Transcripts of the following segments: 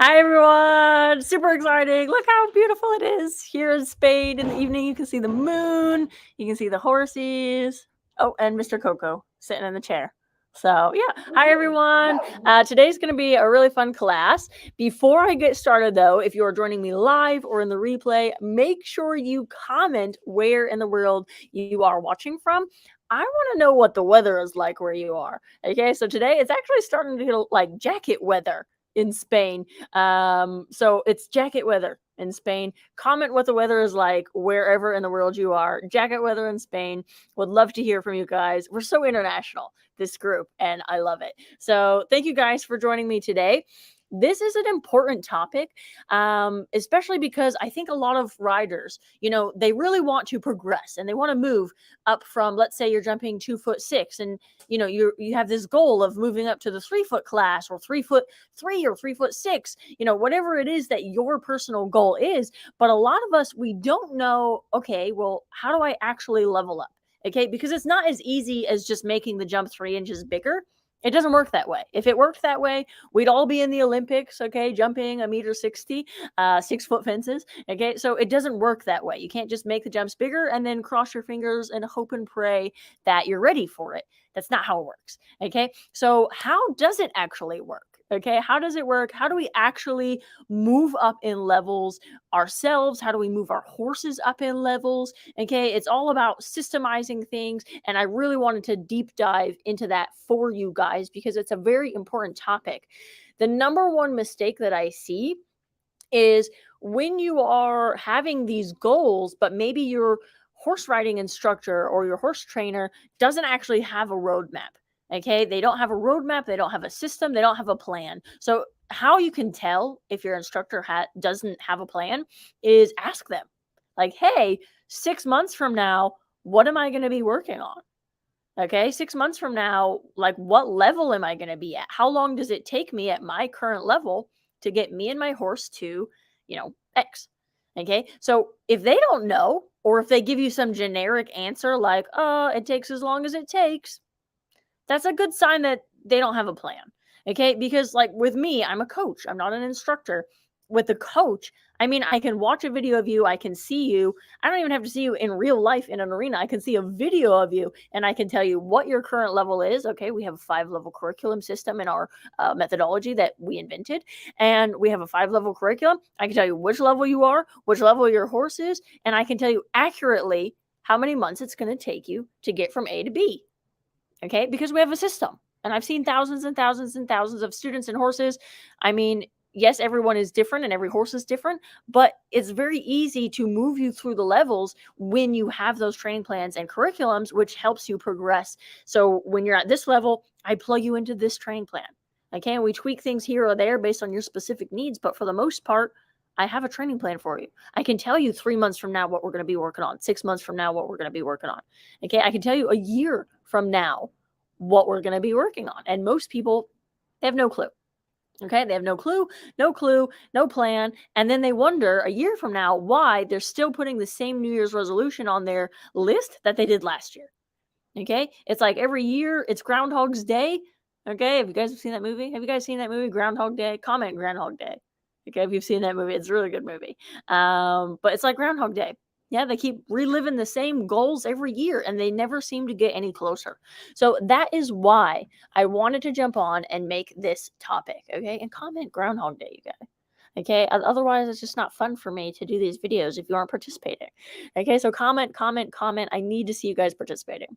Hi everyone! Super exciting! Look how beautiful it is here in Spain in the evening. You can see the moon, you can see the horses. Oh, and Mr. Coco sitting in the chair. So, yeah. Hi everyone! Today's going to be a really fun class. Before I get started, though, if you are joining me live or in the replay, make sure you comment where in the world you are watching from. I want to know what the weather is like where you are. Okay, so today it's actually starting to get like jacket weather in Spain. So it's jacket weather in Spain. Comment what the weather is like wherever in the world you are. Jacket weather in Spain. Would love to hear from you guys. We're so international, this group, and I love it. So thank you guys for joining me today. This is an important topic, especially because I think a lot of riders, they really want to progress and they want to move up from, let's say you're jumping 2'6", and you have this goal of moving up to the 3 foot class, or 3'3" or 3'6", whatever it is that your personal goal is. But a lot of us, we don't know, okay, well, how do I actually level up? Okay, because it's not as easy as just making the jump 3 inches bigger. It doesn't work that way. If it worked that way, we'd all be in the Olympics, okay, jumping 1.60 m, 6 foot fences. Okay, so it doesn't work that way. You can't just make the jumps bigger and then cross your fingers and hope and pray that you're ready for it. That's not how it works. Okay, so how does it actually work? Okay, how does it work? How do we actually move up in levels ourselves? How do we move our horses up in levels? Okay, it's all about systemizing things. And I really wanted to deep dive into that for you guys because it's a very important topic. The number one mistake that I see is when you are having these goals, but maybe your horse riding instructor or your horse trainer doesn't actually have a roadmap. Okay, they don't have a roadmap, they don't have a system, they don't have a plan. So, how you can tell if your instructor doesn't have a plan is ask them, like, hey, 6 months from now, what am I going to be working on? Okay, 6 months from now, like, what level am I going to be at? How long does it take me at my current level to get me and my horse to, X? Okay, so if they don't know, or if they give you some generic answer like, it takes as long as it takes, that's a good sign that they don't have a plan. Okay, because like with me, I'm a coach, I'm not an instructor. With the coach, I mean, I can watch a video of you, I can see you. I don't even have to see you in real life in an arena. I can see a video of you and I can tell you what your current level is. Okay, we have a 5 level curriculum system in our methodology that we invented, and we have a 5 level curriculum. I can tell you which level you are, which level your horse is, and I can tell you accurately how many months it's going to take you to get from A to B. Okay, because we have a system. And I've seen thousands and thousands and thousands of students and horses. I mean, yes, everyone is different and every horse is different, but it's very easy to move you through the levels when you have those training plans and curriculums, which helps you progress. So when you're at this level, I plug you into this training plan. Okay, and we tweak things here or there based on your specific needs, but for the most part, I have a training plan for you. I can tell you 3 months from now what we're going to be working on, 6 months from now what we're going to be working on. Okay, I can tell you a year from now what we're going to be working on. And most people, they have no clue. Okay, they have no clue, no plan. And then they wonder a year from now why they're still putting the same New Year's resolution on their list that they did last year. Okay, it's like every year it's Groundhog's Day. Okay, have you guys seen that movie? Have you guys seen that movie, Groundhog Day? Comment Groundhog Day. Okay, if you've seen that movie, it's a really good movie. But it's like Groundhog Day. Yeah, they keep reliving the same goals every year and they never seem to get any closer. So that is why I wanted to jump on and make this topic. Okay, and comment Groundhog Day, you guys. Okay, otherwise it's just not fun for me to do these videos if you aren't participating. Okay, so comment. I need to see you guys participating.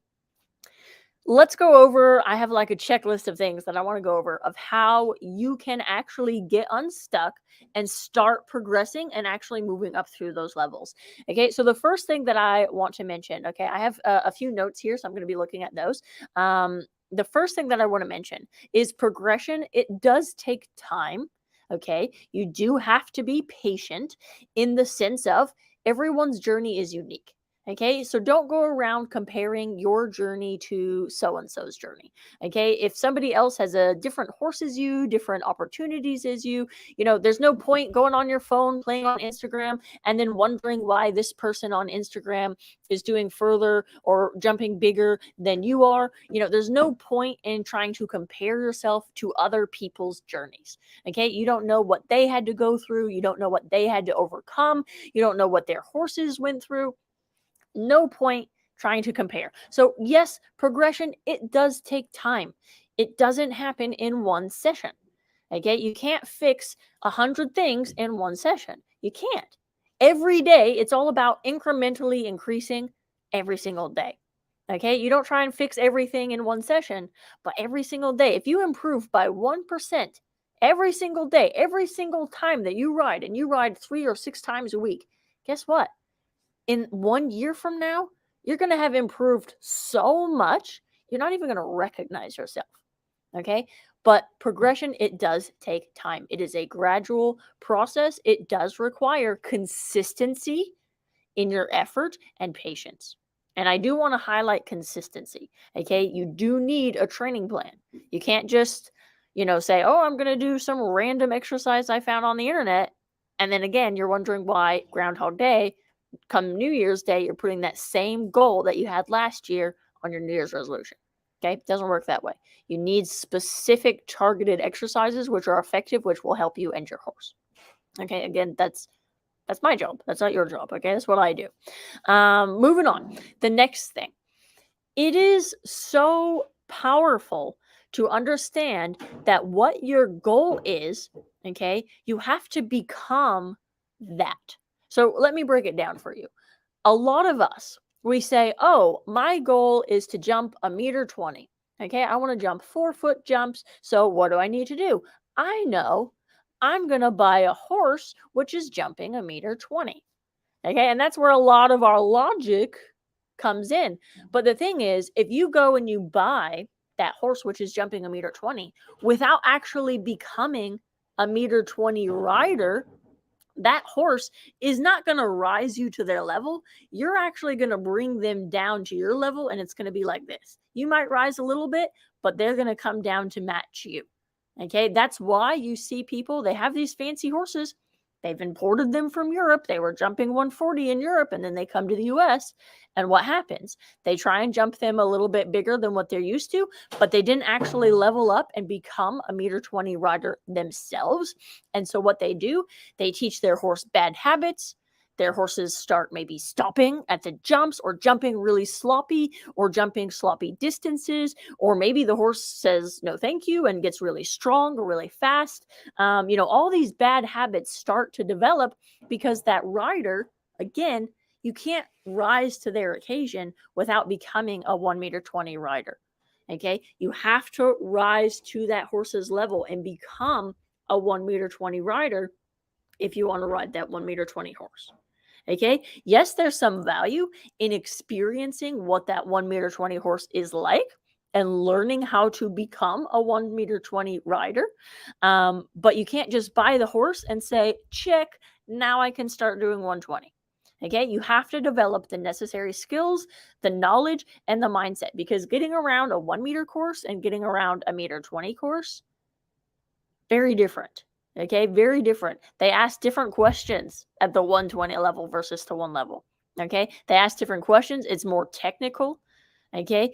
Let's go over, I have like a checklist of things that I want to go over of how you can actually get unstuck and start progressing and actually moving up through those levels. Okay, so the first thing that I want to mention, okay, I have a few notes here, so I'm going to be looking at those. The first thing that I want to mention is progression. It does take time. Okay, you do have to be patient in the sense of everyone's journey is unique. Okay, so don't go around comparing your journey to so and so's journey. Okay, if somebody else has a different horse as you, different opportunities as you, there's no point going on your phone, playing on Instagram, and then wondering why this person on Instagram is doing further or jumping bigger than you are. There's no point in trying to compare yourself to other people's journeys. Okay, you don't know what they had to go through, you don't know what they had to overcome, you don't know what their horses went through. No point trying to compare. So, yes, progression, it does take time. It doesn't happen in one session. Okay, you can't fix 100 things in one session. You can't. Every day, it's all about incrementally increasing every single day. Okay, you don't try and fix everything in one session, but every single day, if you improve by 1% every single day, every single time that you ride, and you ride 3 or 6 times a week, guess what? In 1 year from now, you're going to have improved so much, you're not even going to recognize yourself. Okay. But progression, it does take time. It is a gradual process. It does require consistency in your effort and patience. And I do want to highlight consistency. Okay. You do need a training plan. You can't just, say, oh, I'm going to do some random exercise I found on the internet. And then again, you're wondering why Groundhog Day, come New Year's Day, you're putting that same goal that you had last year on your New Year's resolution. Okay, it doesn't work that way. You need specific targeted exercises which are effective, which will help you and your horse. Okay, again, that's my job. That's not your job. Okay, that's what I do. Moving on. The next thing. It is so powerful to understand that what your goal is, okay, you have to become that. So let me break it down for you. A lot of us, we say, oh, my goal is to jump 1.20 meters. Okay, I want to jump 4-foot jumps. So what do I need to do? I know I'm going to buy a horse which is jumping 1.20 meters. Okay, and that's where a lot of our logic comes in. But the thing is, if you go and you buy that horse which is jumping 1.20 meters without actually becoming a 1.20 meter rider, that horse is not going to rise you to their level. You're actually going to bring them down to your level, and it's going to be like this. You might rise a little bit, but they're going to come down to match you. Okay, that's why you see people, they have these fancy horses. They've imported them from Europe. They were jumping 140 in Europe, and then they come to the US. And what happens? They try and jump them a little bit bigger than what they're used to, but they didn't actually level up and become a 1.20 meter rider themselves. And so what they do, they teach their horse bad habits. Their horses start maybe stopping at the jumps or jumping really sloppy or jumping sloppy distances. Or maybe the horse says no thank you and gets really strong or really fast. All these bad habits start to develop because that rider, again, you can't rise to their occasion without becoming a 1.20 meter rider. Okay, you have to rise to that horse's level and become a 1.20 meter rider if you want to ride that 1.20 meter horse. Okay, yes, there's some value in experiencing what that 1.20 meter horse is like and learning how to become a 1.20 meter rider. But you can't just buy the horse and say, check, now I can start doing 120. Okay, you have to develop the necessary skills, the knowledge, and the mindset, because getting around a 1 meter course and getting around a 1.20 meter course, very different. Okay, very different. They ask different questions at the 120 level versus the 1 level. Okay, they ask different questions. It's more technical. Okay,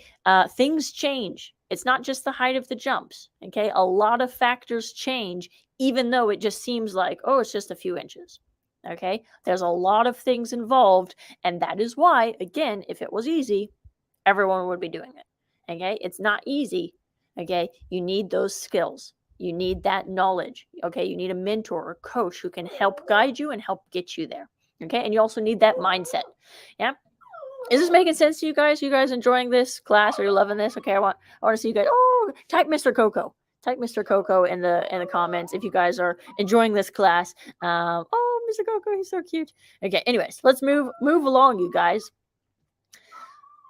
things change. It's not just the height of the jumps. Okay, a lot of factors change, even though it just seems like, oh, it's just a few inches. Okay, there's a lot of things involved, and that is why, again, if it was easy, everyone would be doing it. Okay, it's not easy. Okay, you need those skills. You need that knowledge. Okay, you need a mentor or coach who can help guide you and help get you there. Okay, and you also need that mindset. Yeah. Is this making sense to you guys? You guys enjoying this class? Are you loving this? Okay, I want to see you guys. Oh, type Mr. Coco. Type Mr. Coco in the comments if you guys are enjoying this class. Oh, Mr. Coco, he's so cute. Okay, anyways, let's move along, you guys.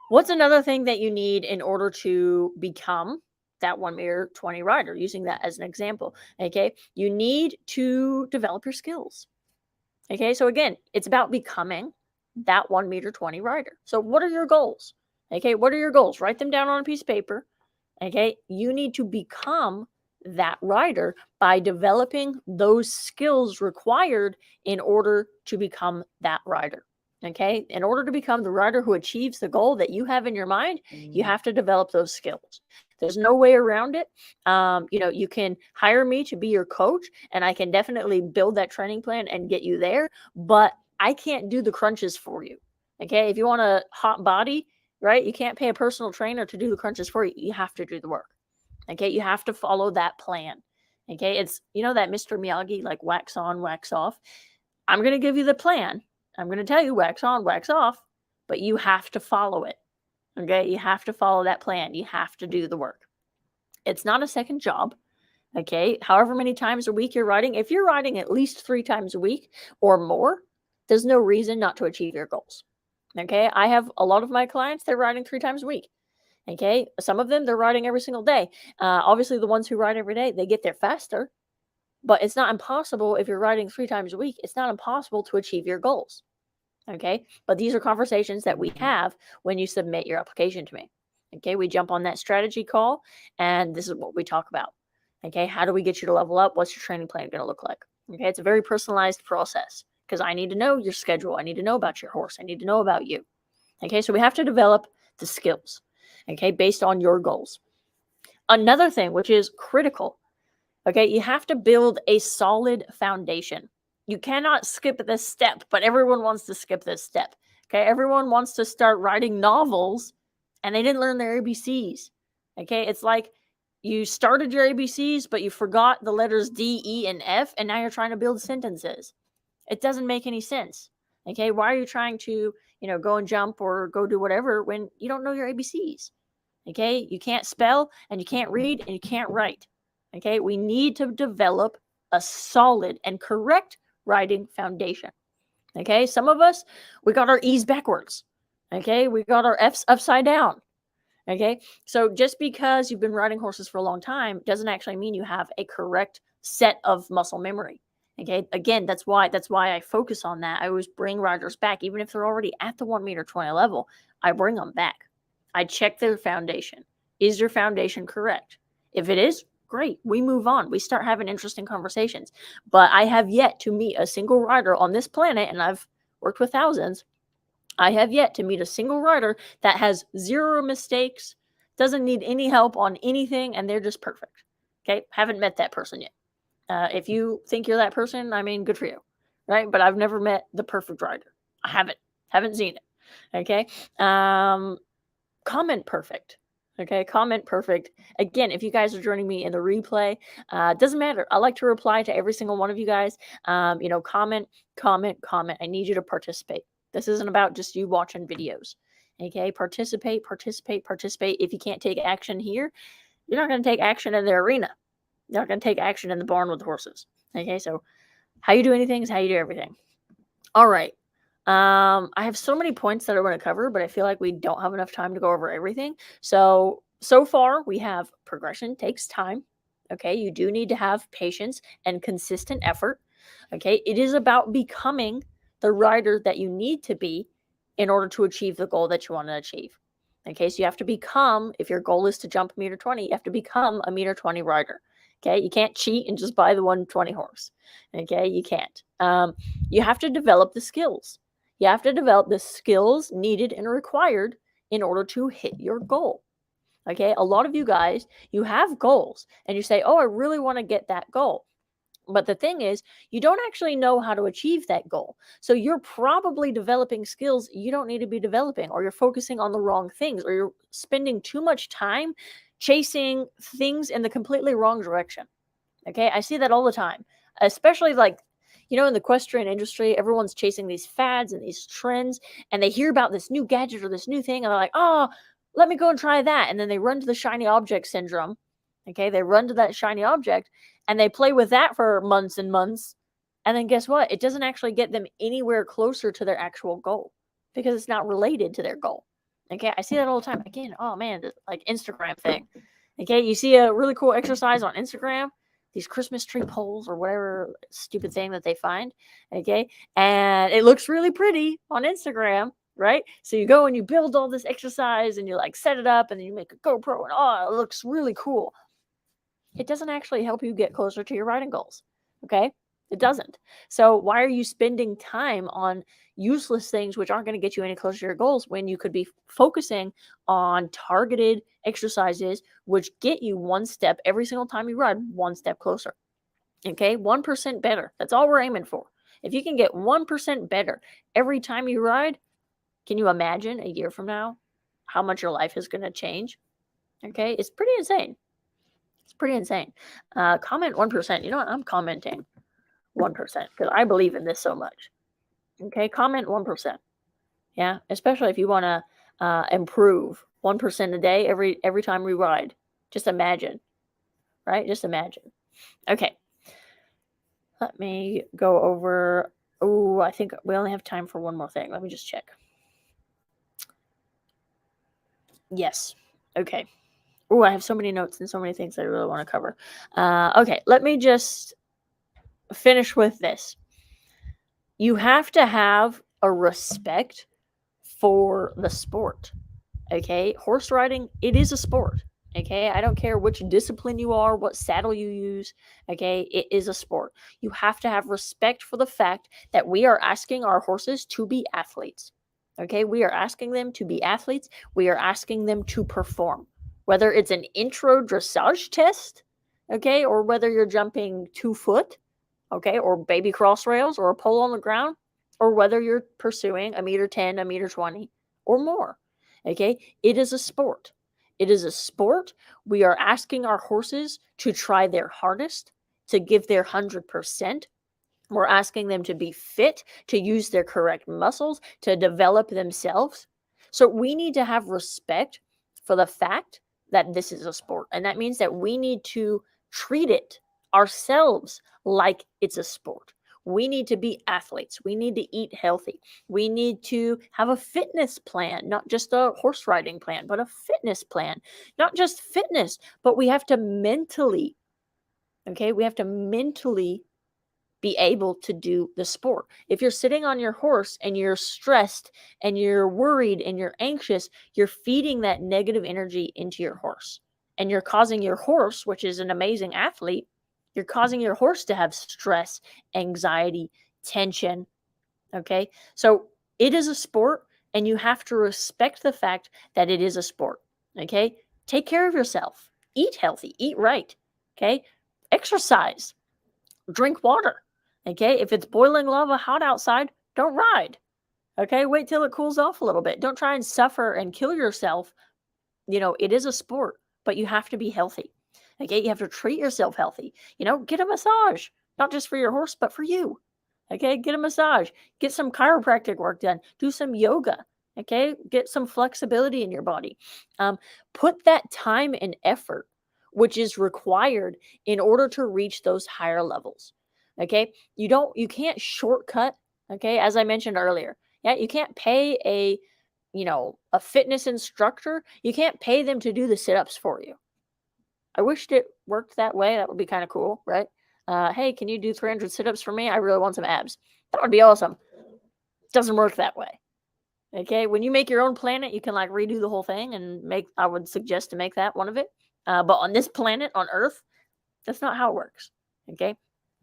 What's another thing that you need in order to become that 1.20 meter rider, using that as an example? Okay, you need to develop your skills. Okay, so again, it's about becoming, that 1 meter 20 rider. So what are your goals? Okay, what are your goals? Write them down on a piece of paper. Okay, you need to become that rider by developing those skills required in order to become that rider. Okay, in order to become the rider who achieves the goal that you have in your mind, you have to develop those skills. There's no way around it. You can hire me to be your coach, and I can definitely build that training plan and get you there, but I can't do the crunches for you. Okay, if you want a hot body, right, you can't pay a personal trainer to do the crunches for you. You have to do the work. Okay, you have to follow that plan. Okay, it's, that Mr. Miyagi, like wax on, wax off. I'm going to give you the plan. I'm going to tell you wax on, wax off, but you have to follow it. Okay, you have to follow that plan. You have to do the work. It's not a second job. Okay, however many times a week you're riding, if you're riding at least 3 times a week or more, there's no reason not to achieve your goals. Okay, I have a lot of my clients, they're riding 3 times a week. Okay, some of them, they're riding every single day. Obviously, the ones who ride every day, they get there faster, but it's not impossible. If you're riding 3 times a week, it's not impossible to achieve your goals. Okay, but these are conversations that we have when you submit your application to me. Okay, we jump on that strategy call, and this is what we talk about. Okay, how do we get you to level up? What's your training plan going to look like? Okay, it's a very personalized process because I need to know your schedule. I need to know about your horse. I need to know about you. Okay, so we have to develop the skills, okay, based on your goals. Another thing, which is critical, okay, you have to build a solid foundation. You cannot skip this step, but everyone wants to skip this step. Okay, everyone wants to start writing novels and they didn't learn their ABCs. Okay, it's like you started your ABCs, but you forgot the letters D, E, and F, and now you're trying to build sentences. It doesn't make any sense. Okay, why are you trying to, go and jump or go do whatever when you don't know your ABCs? Okay, you can't spell and you can't read and you can't write. Okay, we need to develop a solid and correct writing foundation. Okay, some of us, we got our E's backwards. Okay, we got our F's upside down. Okay, so just because you've been riding horses for a long time doesn't actually mean you have a correct set of muscle memory. Okay, again, that's why I focus on that. I always bring riders back, even if they're already at the 1 meter 20 level. I bring them back. I check their foundation. Is your foundation correct? If it is, great. We move on. We start having interesting conversations. But I have yet to meet a single rider on this planet, and I've worked with thousands. I have yet to meet a single rider that has 0 mistakes, doesn't need any help on anything, and they're just perfect. Okay, haven't met that person yet. If you think you're that person, I mean, good for you, right? But I've never met the perfect rider. I haven't seen it. Okay, comment perfect. Okay, comment perfect. Again, if you guys are joining me in the replay, doesn't matter. I like to reply to every single one of you guys. Comment. I need you to participate. This isn't about just you watching videos. Okay, participate. If you can't take action here, you're not going to take action in the arena. You're not going to take action in the barn with the horses. Okay, so how you do anything is how you do everything. All right. I have so many points that I want to cover, but I feel like we don't have enough time to go over everything. So far we have progression takes time. Okay, you do need to have patience and consistent effort. Okay, it is about becoming the rider that you need to be in order to achieve the goal that you want to achieve. Okay, so you have to become, if your goal is to jump 1 meter 20, you have to become a 1 meter 20 rider. Okay, you can't cheat and just buy the 120 horse. Okay, you can't. You have to develop the skills. You have to develop the skills needed and required in order to hit your goal. Okay, a lot of you guys, you have goals and you say, oh, I really want to get that goal. But the thing is, you don't actually know how to achieve that goal. So you're probably developing skills you don't need to be developing, or you're focusing on the wrong things, or you're spending too much time chasing things in the completely wrong direction. Okay, I see that all the time, especially in the equestrian industry, everyone's chasing these fads and these trends, and they hear about this new gadget or this new thing, and they're like, oh, let me go and try that. And then they run to the shiny object syndrome. Okay, they run to that shiny object and they play with that for months and months. And then guess what? It doesn't actually get them anywhere closer to their actual goal because it's not related to their goal. Okay, I see that all the time. Again, oh man, like Instagram thing. Okay, you see a really cool exercise on Instagram. these Christmas tree poles or whatever stupid thing that they find. Okay. And it looks really pretty on Instagram, right? So you go and you build all this exercise and you like set it up and then you make a GoPro and oh, it looks really cool. It doesn't actually help you get closer to your riding goals. Okay. It doesn't. So why are you spending time on useless things which aren't going to get you any closer to your goals when you could be focusing on targeted exercises which get you one step every single time you ride, one step closer? Okay, 1% better. That's all we're aiming for. If you can get 1% better every time you ride, can you imagine a year from now how much your life is going to change? Okay, it's pretty insane. It's pretty insane. Comment 1%. You know what? I'm commenting 1% because I believe in this so much. Okay, comment 1%. Yeah, especially if you want to improve 1% a day every time we ride. Just imagine, right? Just imagine. Okay, let me go over. Oh, I think we only have time for one more thing. Let me just check. Yes. Okay. Oh, I have so many notes and so many things I really want to cover. Okay, let me just finish with this. You have to have a respect for the sport. Okay, horse riding, it is a sport. Okay, I don't care which discipline you are, what saddle you use. Okay, it is a sport. You have to have respect for the fact that we are asking our horses to be athletes. Okay, we are asking them to be athletes. We are asking them to perform, whether it's an intro dressage test, okay, or whether you're jumping 2 foot, okay, or baby cross rails or a pole on the ground, or whether you're pursuing a meter 10, a meter 20, or more. Okay, it is a sport. It is a sport. We are asking our horses to try their hardest, to give their 100%. We're asking them to be fit, to use their correct muscles, to develop themselves. So we need to have respect for the fact that this is a sport. And that means that we need to treat it ourselves like it's a sport. We need to be athletes. We need to eat healthy. We need to have a fitness plan, not just a horse riding plan, but a fitness plan. Not just fitness, but we have to mentally, okay, we have to mentally be able to do the sport. If you're sitting on your horse and you're stressed and you're worried and you're anxious, you're feeding that negative energy into your horse. And you're causing your horse, which is an amazing athlete, you're causing your horse to have stress, anxiety, tension. Okay? So it is a sport and you have to respect the fact that it is a sport. Okay? Take care of yourself. Eat healthy, eat right. Okay? Exercise. Drink water. Okay, if it's boiling lava hot outside, don't ride. Okay, wait till it cools off a little bit. Don't try and suffer and kill yourself. You know, it is a sport, but you have to be healthy. Okay, you have to treat yourself healthy. You know, get a massage, not just for your horse, but for you. Okay, get a massage, get some chiropractic work done, do some yoga. Okay, get some flexibility in your body. Put that time and effort, which is required in order to reach those higher levels. Okay, you can't shortcut. Okay, as I mentioned earlier, yeah, you can't pay a fitness instructor. You can't pay them to do the sit-ups for you. I wished it worked that way. That would be kind of cool, right? Hey, can you do 300 sit-ups for me? I really want some abs. That would be awesome. It doesn't work that way. Okay, when you make your own planet, you can like redo the whole thing and I would suggest to make that one of it. But on this planet, on Earth, that's not how it works. Okay,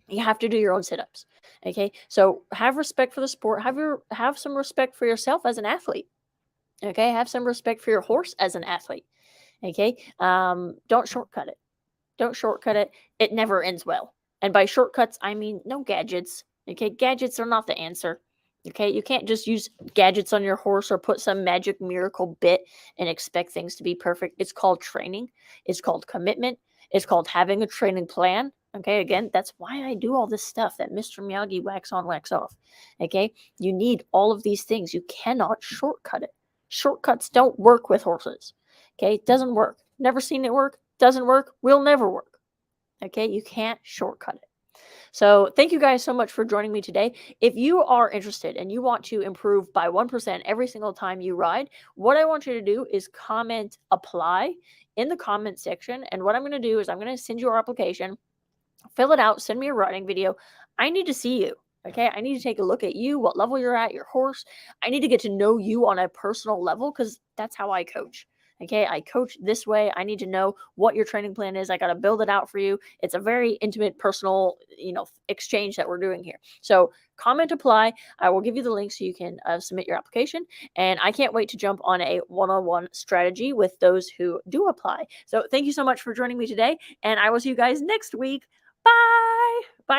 you have to do your own sit-ups. Okay, so have respect for the sport. Have some respect for yourself as an athlete. Okay, have some respect for your horse as an athlete. Okay, don't shortcut it. Don't shortcut it. It never ends well. And by shortcuts, I mean no gadgets. Okay, gadgets are not the answer. Okay, you can't just use gadgets on your horse or put some magic miracle bit and expect things to be perfect. It's called training. It's called commitment. It's called having a training plan. Okay, again, that's why I do all this stuff that Mr. Miyagi wax on, wax off. Okay, you need all of these things. You cannot shortcut it. Shortcuts don't work with horses. Okay, it doesn't work. Never seen it work. Doesn't work. Will never work. Okay, you can't shortcut it. So thank you guys so much for joining me today. If you are interested and you want to improve by 1% every single time you ride, what I want you to do is comment apply in the comment section. And what I'm going to do is I'm going to send you our application. Fill it out, send me a riding video. I need to see you. Okay, I need to take a look at you, what level you're at, your horse. I need to get to know you on a personal level because that's how I coach. Okay, I coach this way. I need to know what your training plan is. I got to build it out for you. It's a very intimate, personal, exchange that we're doing here. So comment, apply. I will give you the link so you can submit your application. And I can't wait to jump on a one-on-one strategy with those who do apply. So thank you so much for joining me today, and I will see you guys next week. Bye. Bye.